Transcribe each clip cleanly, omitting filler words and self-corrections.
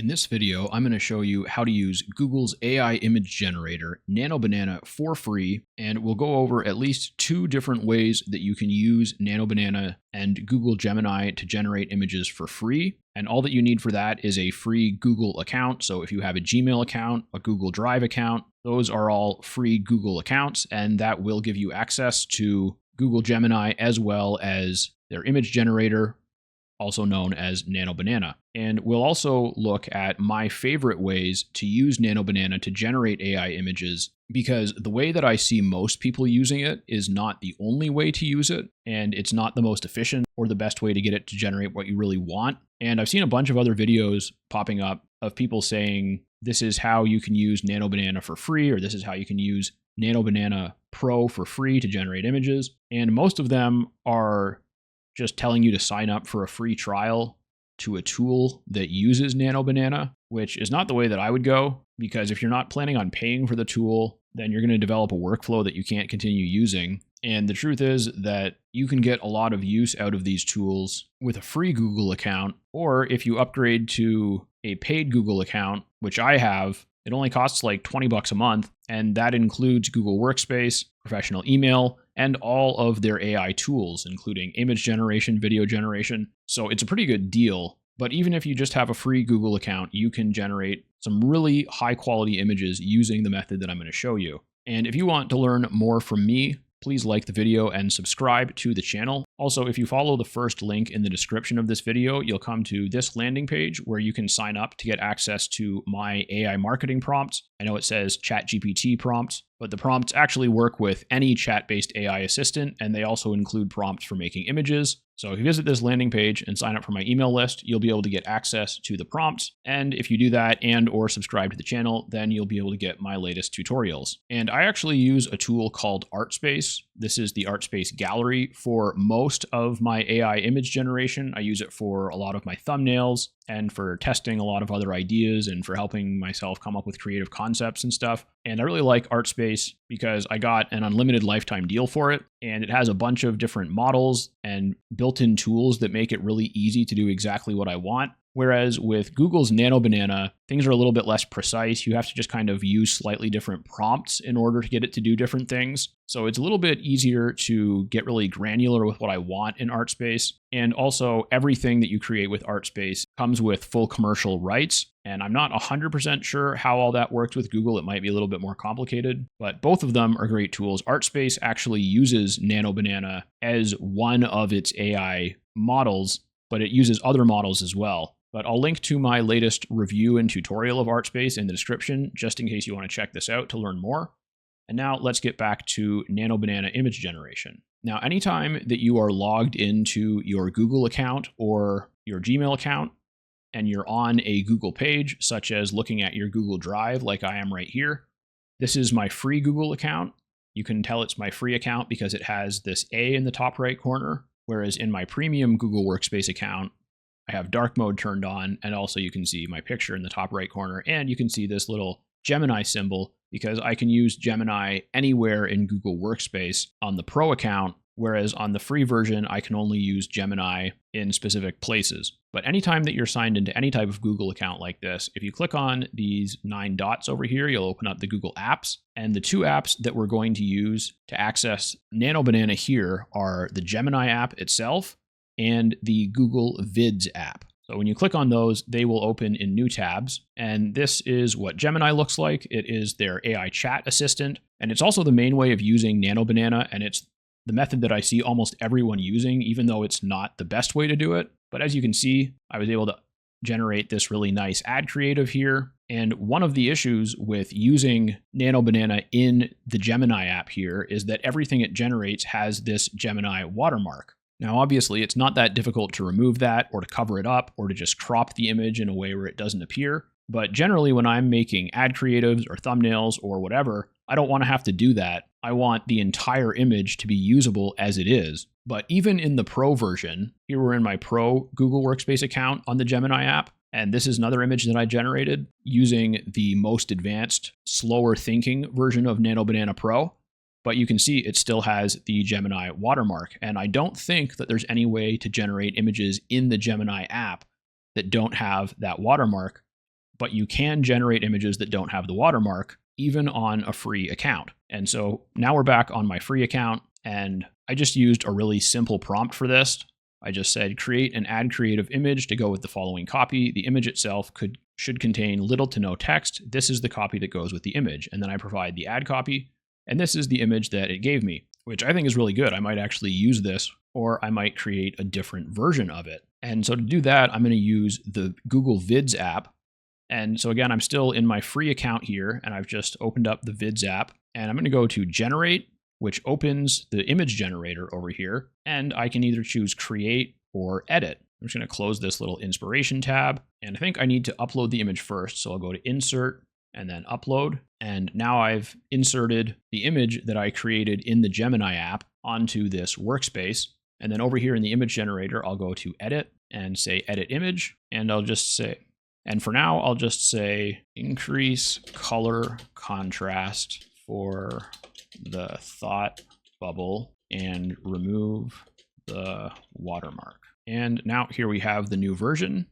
In this video, I'm going to show you how to use Google's AI image generator, Nano Banana, for free, and we'll go over at least two different ways that you can use Nano Banana and Google Gemini to generate images for free. And all that you need for that is a free Google account. So if you have a Gmail account, a Google Drive account, those are all free Google accounts, and that will give you access to Google Gemini as well as their image generator, also known as Nano Banana. And we'll also look at my favorite ways to use Nano Banana to generate AI images, because the way that I see most people using it is not the only way to use it, and it's not the most efficient or the best way to get it to generate what you really want. And I've seen a bunch of other videos popping up of people saying, this is how you can use Nano Banana for free, or this is how you can use Nano Banana Pro for free to generate images. And most of them are just telling you to sign up for a free trial to a tool that uses Nano Banana, which is not the way that I would go, because if you're not planning on paying for the tool, then you're going to develop a workflow that you can't continue using. And the truth is that you can get a lot of use out of these tools with a free Google account, or if you upgrade to a paid Google account, which I have, it only costs like $20 a month, and that includes Google Workspace, professional email, and all of their AI tools, including image generation, video generation. So it's a pretty good deal. But even if you just have a free Google account, you can generate some really high quality images using the method that I'm going to show you. And if you want to learn more from me, please like the video and subscribe to the channel. Also, if you follow the first link in the description of this video, you'll come to this landing page where you can sign up to get access to my AI marketing prompts. I know it says ChatGPT prompts, but the prompts actually work with any chat-based AI assistant, and they also include prompts for making images. So if you visit this landing page and sign up for my email list, you'll be able to get access to the prompts. And if you do that and or subscribe to the channel, then you'll be able to get my latest tutorials. And I actually use a tool called Artspace. This is the Artspace gallery for most of my AI image generation. I use it for a lot of my thumbnails and for testing a lot of other ideas and for helping myself come up with creative concepts and stuff. And I really like Artspace because I got an unlimited lifetime deal for it, and it has a bunch of different models and built-in tools that make it really easy to do exactly what I want. Whereas with Google's Nano Banana, things are a little bit less precise. You have to just kind of use slightly different prompts in order to get it to do different things. So it's a little bit easier to get really granular with what I want in Artspace. And also, everything that you create with Artspace comes with full commercial rights. And I'm not 100% sure how all that works with Google. It might be a little bit more complicated, but both of them are great tools. Artspace actually uses Nano Banana as one of its AI models, but it uses other models as well. But I'll link to my latest review and tutorial of Artspace in the description, just in case you want to check this out to learn more. And now let's get back to Nano Banana image generation. Now, anytime that you are logged into your Google account or your Gmail account, and you're on a Google page, such as looking at your Google Drive like I am right here, this is my free Google account. You can tell it's my free account because it has this A in the top right corner, whereas in my premium Google Workspace account, I have dark mode turned on, and also you can see my picture in the top right corner, and you can see this little Gemini symbol because I can use Gemini anywhere in Google Workspace on the Pro account, whereas on the free version, I can only use Gemini in specific places. But anytime that you're signed into any type of Google account like this, if you click on these 9 dots over here, you'll open up the Google apps. And the two apps that we're going to use to access Nano Banana here are the Gemini app itself and the Google Vids app. So when you click on those, they will open in new tabs. And this is what Gemini looks like. It is their AI chat assistant. And it's also the main way of using Nano Banana. And it's the method that I see almost everyone using, even though it's not the best way to do it. But as you can see, I was able to generate this really nice ad creative here. And one of the issues with using Nano Banana in the Gemini app here is that everything it generates has this Gemini watermark. Now, obviously, it's not that difficult to remove that or to cover it up or to just crop the image in a way where it doesn't appear. But generally, when I'm making ad creatives or thumbnails or whatever, I don't want to have to do that. I want the entire image to be usable as it is. But even in the Pro version, here we're in my Pro Google Workspace account on the Gemini app, and this is another image that I generated using the most advanced, slower thinking version of Nano Banana Pro. But you can see it still has the Gemini watermark. And I don't think that there's any way to generate images in the Gemini app that don't have that watermark. but you can generate images that don't have the watermark, even on a free account. And so now we're back on my free account, and I just used a really simple prompt for this. I just said, create an add creative image to go with the following copy. The image itself should contain little to no text. This is the copy that goes with the image. And then I provide the add copy. And this is the image that it gave me, which I think is really good. I might actually use this, or I might create a different version of it. And so to do that, I'm going to use the Google Vids app. And so again, I'm still in my free account here, and I've just opened up the Vids app, and I'm going to go to Generate, which opens the image generator over here, and I can either choose Create or Edit. I'm just going to close this little inspiration tab, and I think I need to upload the image first, so I'll go to Insert and then Upload, and now I've inserted the image that I created in the Gemini app onto this workspace, and then over here in the image generator, I'll go to Edit and say Edit Image, and I'll just say, and for now, I'll just say increase color contrast for the thought bubble and remove the watermark. And now here we have the new version.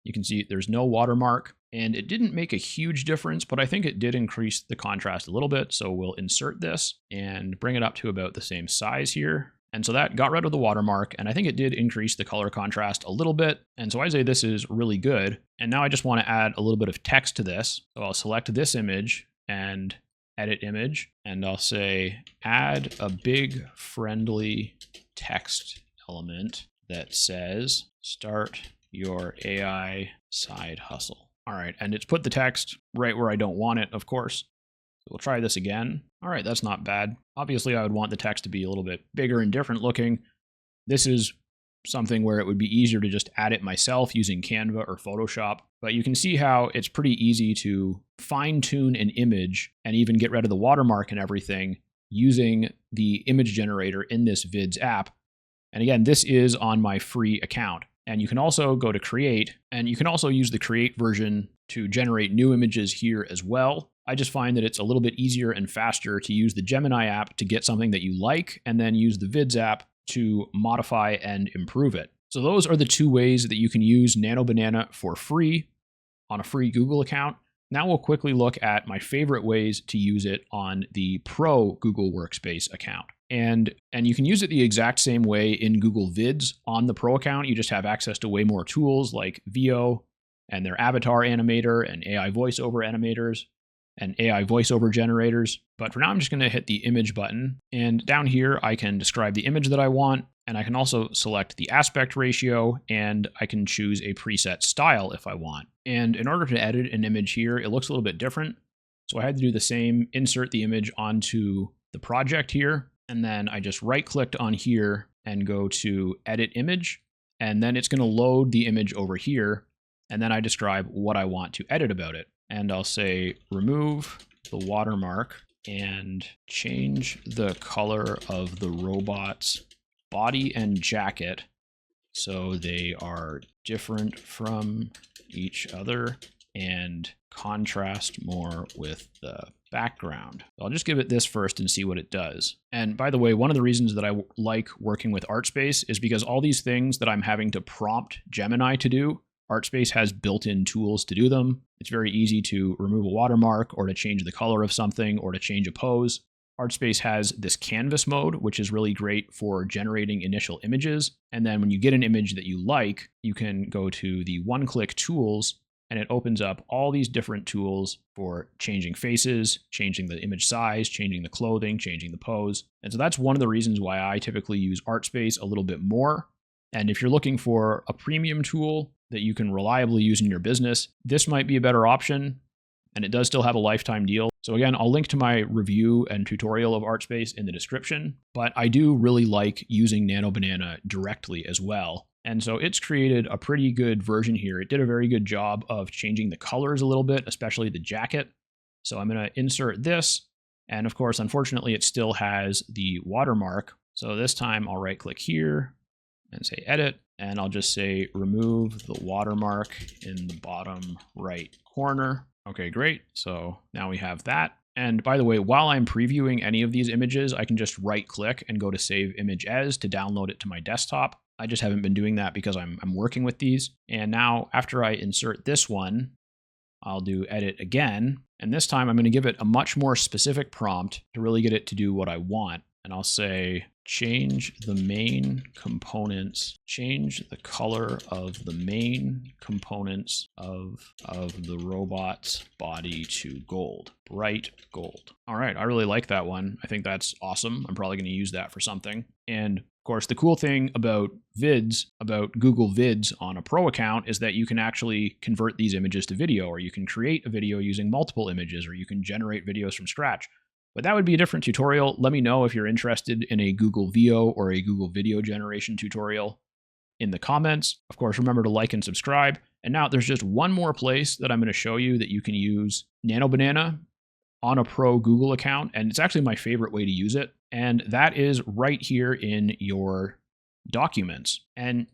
You can see there's no watermark, and it didn't make a huge difference, but I think it did increase the contrast a little bit. So we'll insert this and bring it up to about the same size here. And so that got rid of the watermark, and I think it did increase the color contrast a little bit. And so I say this is really good. And now I just want to add a little bit of text to this. So I'll select this image and edit image, and I'll say add a big friendly text element that says start your AI side hustle. All right, and it's put the text right where I don't want it, of course. We'll try this again. All right, that's not bad. Obviously, I would want the text to be a little bit bigger and different looking. This is something where it would be easier to just add it myself using Canva or Photoshop. But you can see how it's pretty easy to fine-tune an image and even get rid of the watermark and everything using the image generator in this Vids app. And again, this is on my free account. And you can also go to Create, and you can also use the Create version to generate new images here as well. I just find that it's a little bit easier and faster to use the Gemini app to get something that you like, and then use the Vids app to modify and improve it. So those are the two ways that you can use Nano Banana for free on a free Google account. Now we'll quickly look at my favorite ways to use it on the Pro Google Workspace account. And you can use it the exact same way in Google Vids on the Pro account. You just have access to way more tools like VO and their avatar animator and AI voiceover animators and AI voiceover generators. But for now, I'm just going to hit the image button. And down here, I can describe the image that I want. And I can also select the aspect ratio, and I can choose a preset style if I want. And in order to edit an image here, it looks a little bit different. So I had to do the same, insert the image onto the project here. And then I just right-clicked on here and go to Edit Image. And then it's going to load the image over here. And then I describe what I want to edit about it. And I'll say remove the watermark and change the color of the robot's body and jacket so they are different from each other and contrast more with the background. I'll just give it this first and see what it does. And by the way, one of the reasons that I like working with Artspace is because all these things that I'm having to prompt Gemini to do, Artspace has built-in tools to do them. It's very easy to remove a watermark or to change the color of something or to change a pose. Artspace has this canvas mode, which is really great for generating initial images. And then when you get an image that you like, you can go to the one-click tools, and it opens up all these different tools for changing faces, changing the image size, changing the clothing, changing the pose. And so that's one of the reasons why I typically use Artspace a little bit more. And if you're looking for a premium tool that you can reliably use in your business, this might be a better option. And it does still have a lifetime deal. So again, I'll link to my review and tutorial of Artspace in the description, but I do really like using Nano Banana directly as well. And so it's created a pretty good version here. It did a very good job of changing the colors a little bit, especially the jacket. So I'm going to insert this. And of course, unfortunately, it still has the watermark. So this time I'll right click here and say edit. And I'll just say remove the watermark in the bottom right corner. Okay, great. So now we have that. And by the way, while I'm previewing any of these images, I can just right click and go to save image as to download it to my desktop. I just haven't been doing that because I'm working with these. And now after I insert this one, I'll do edit again. And this time I'm going to give it a much more specific prompt to really get it to do what I want. And I'll say, change the main components, change the color of the main components of the robot's body to gold, bright gold. All right, I really like that one. I think that's awesome. I'm probably going to use that for something. And of course, the cool thing about Vids, about Google Vids on a Pro account, is that you can actually convert these images to video, or you can create a video using multiple images, or you can generate videos from scratch. But that would be a different tutorial. Let me know if you're interested in a Google VO or a Google video generation tutorial in the comments. Of course, remember to like and subscribe. And now there's just one more place that I'm going to show you that you can use Nano Banana on a Pro Google account. And it's actually my favorite way to use it. And that is right here in your documents. And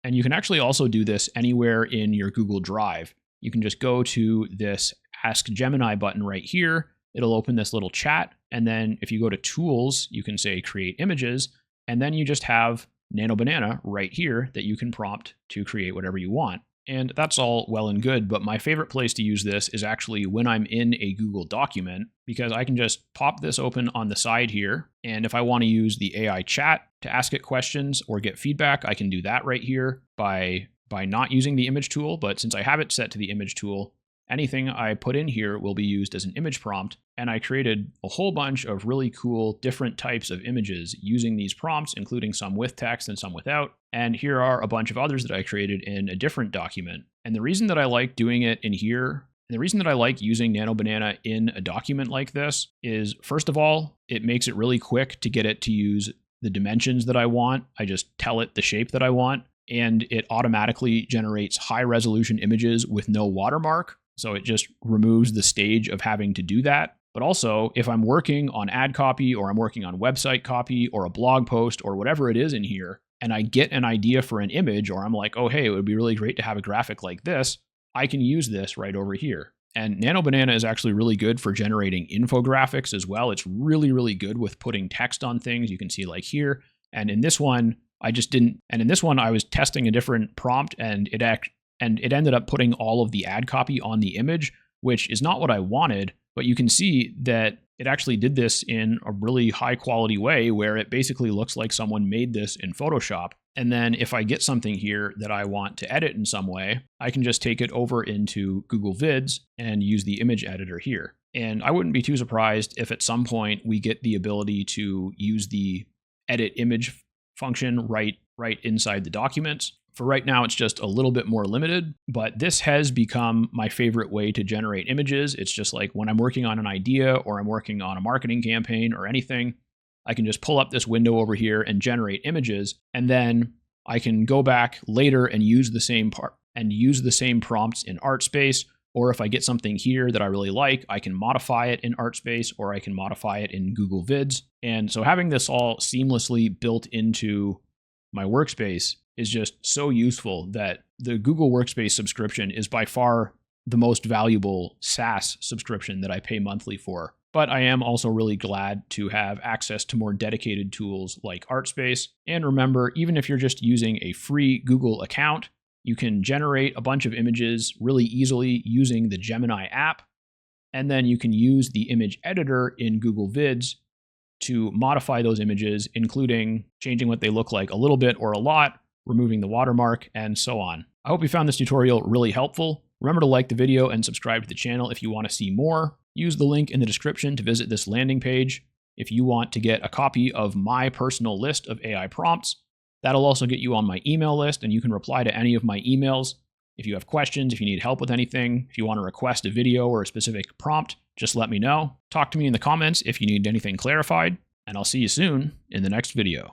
you can actually also do this anywhere in your Google Drive. You can just go to this Ask Gemini button right here. It'll open this little chat. And then if you go to Tools, you can say Create Images. And then you just have Nano Banana right here that you can prompt to create whatever you want. And that's all well and good. But my favorite place to use this is actually when I'm in a Google document, because I can just pop this open on the side here. And if I want to use the AI chat to ask it questions or get feedback, I can do that right here by not using the image tool. But since I have it set to the image tool, anything I put in here will be used as an image prompt. And I created a whole bunch of really cool different types of images using these prompts, including some with text and some without. And here are a bunch of others that I created in a different document. And the reason that I like doing it in here, and the reason that I like using Nano Banana in a document like this is, first of all, it makes it really quick to get it to use the dimensions that I want. I just tell it the shape that I want, and it automatically generates high resolution images with no watermark. So it just removes the stage of having to do that. But also, if I'm working on ad copy, or I'm working on website copy, or a blog post, or whatever it is in here, and I get an idea for an image, or I'm like, oh, hey, it would be really great to have a graphic like this, I can use this right over here. And Nano Banana is actually really good for generating infographics as well. It's really, really good with putting text on things. You can see like here. And in this one, I was testing a different prompt, and it ended up putting all of the ad copy on the image, which is not what I wanted. But you can see that it actually did this in a really high quality way, where it basically looks like someone made this in Photoshop. And then if I get something here that I want to edit in some way, I can just take it over into Google Vids and use the image editor here. And I wouldn't be too surprised if at some point we get the ability to use the edit image function right inside the documents. For right now, it's just a little bit more limited, but this has become my favorite way to generate images. It's just like when I'm working on an idea, or I'm working on a marketing campaign or anything, I can just pull up this window over here and generate images. And then I can go back later and use the same prompts in ArtSpace. Or if I get something here that I really like, I can modify it in ArtSpace, or I can modify it in Google Vids. And so having this all seamlessly built into my workspace is just so useful that the Google Workspace subscription is by far the most valuable SaaS subscription that I pay monthly for. But I am also really glad to have access to more dedicated tools like ArtSpace. And remember, even if you're just using a free Google account, you can generate a bunch of images really easily using the Gemini app. And then you can use the image editor in Google Vids to modify those images, including changing what they look like a little bit or a lot, removing the watermark, and so on. I hope you found this tutorial really helpful. Remember to like the video and subscribe to the channel if you want to see more. Use the link in the description to visit this landing page if you want to get a copy of my personal list of AI prompts. That'll also get you on my email list, and you can reply to any of my emails. If you have questions, if you need help with anything, if you want to request a video or a specific prompt, just let me know. Talk to me in the comments if you need anything clarified, and I'll see you soon in the next video.